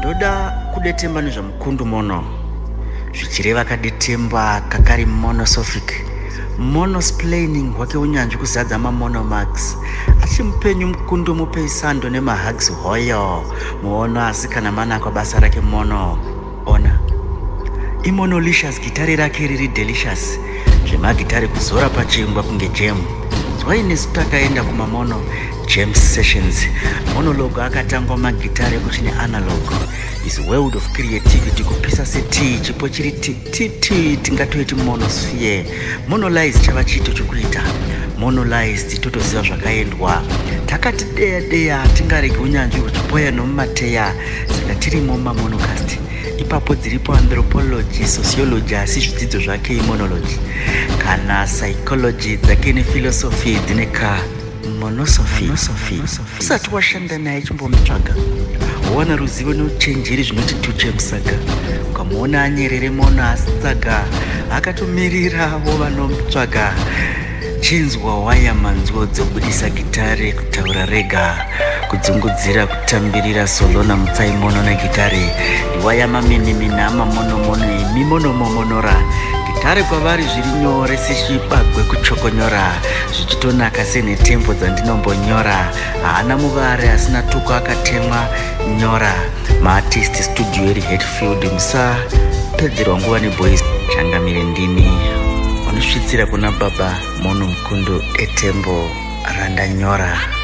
Ndoda kudetemba nezvamukundu mono. Zvichireva kadetemba kakari monosophic. Monosplaining wake unyanzvi kuzadza mamonomax. Achimupenyu mukundu mupei sando nemahugs hoyo. Muono asikana mana kwa basa rake mono. Ona. Imonolicious gitari rake riri delicious. Zvemagitari kuzora pachingwa kunge jam. Zwainesi takaenda kumamono jam sessions. Monologue akatangwa magitari kuti ni analog. Is world of creativity kupisa seti chipo chiri titi tingatoiti monosphere. Monolized chava chito chokuita. Monolized totoziva zvakaendwa. Takati deya tingaregi unyanzvi uchipoya nomumateya. Saka tirimo mamonocast. Ipapo dziripo anthropology, sociology, asi zvidzidzo zvake monology. Kana psychology dzake nephilosophy dzineka monosophy. Usati washanda naye chimbomutsvaga. Wana ruzivo neuchenjeri zvinoti tuche musaga. Ukamuona anyerere mono asitsaga. Akatomirirawo vanomutsvaga. Chinzwa waya manzwo dzobudisa gitari kutaura rega. Kudzungudzira kutambirira solo namutsai mono negitari. Iwaya maminimina amamonomono emimonomomonora. Gitari kwavari zviri nyore sechibagwe kuchokonyora. Zvichitonaka senetembo dzandinombonyora. Haana muvare asina tuko akatemwa nyora. Maartist studio iri Hatfield musa pedzerwa nguva neboys changamire ndini. Vanosvitsira kuna baba mono mukundu etembo randanyora.